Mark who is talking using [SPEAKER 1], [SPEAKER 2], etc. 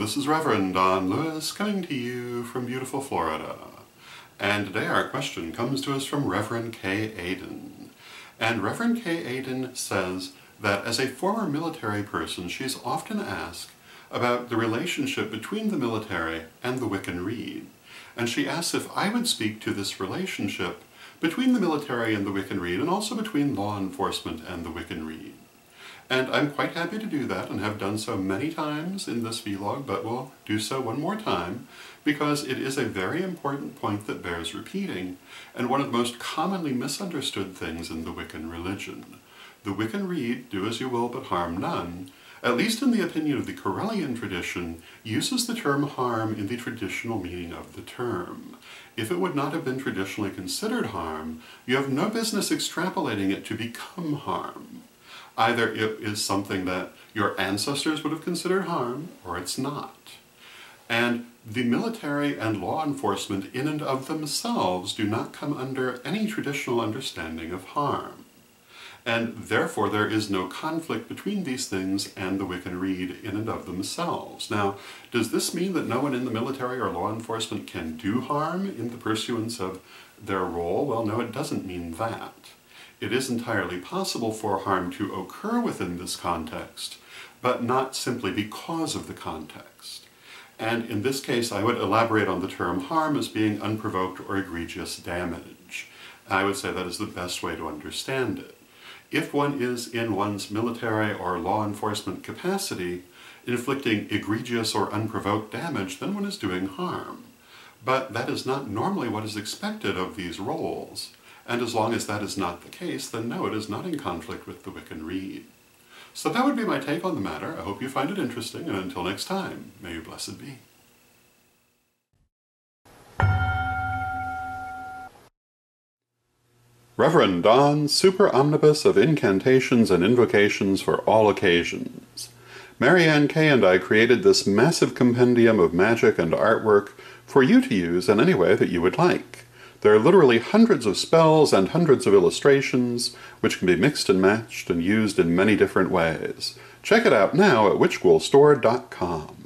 [SPEAKER 1] this is Reverend Don Lewis coming to you from beautiful Florida. And today our question comes to us from Reverend K. Aiden. And Reverend K. Aiden says that as a former military person, she's often asked about the relationship between the military and the Wiccan Rede. And she asks if I would speak to this relationship between the military and the Wiccan Rede, and also between law enforcement and the Wiccan Rede. And I'm quite happy to do that, and have done so many times in this vlog, but will do so one more time, because it is a very important point that bears repeating, and one of the most commonly misunderstood things in the Wiccan religion. The Wiccan Rede, do as you will but harm none, at least in the opinion of the Correllian tradition, uses the term harm in the traditional meaning of the term. If it would not have been traditionally considered harm, you have no business extrapolating it to become harm. Either it is something that your ancestors would have considered harm, or it's not. And the military and law enforcement in and of themselves do not come under any traditional understanding of harm. And therefore there is no conflict between these things and the Wiccan Rede in and of themselves. Now, does this mean that no one in the military or law enforcement can do harm in the pursuance of their role? Well, no, it doesn't mean that. It is entirely possible for harm to occur within this context, but not simply because of the context. And in this case, I would elaborate on the term harm as being unprovoked or egregious damage. I would say that is the best way to understand it. If one is in one's military or law enforcement capacity, inflicting egregious or unprovoked damage, then one is doing harm. But that is not normally what is expected of these roles. And as long as that is not the case, then no, it is not in conflict with the Wiccan Rede. So that would be my take on the matter. I hope you find it interesting, and until next time, may you blessed be. Reverend Don, super omnibus of incantations and invocations for all occasions. Marianne Kay and I created this massive compendium of magic and artwork for you to use in any way that you would like. There are literally hundreds of spells and hundreds of illustrations, which can be mixed and matched and used in many different ways. Check it out now at witchghoulstore.com.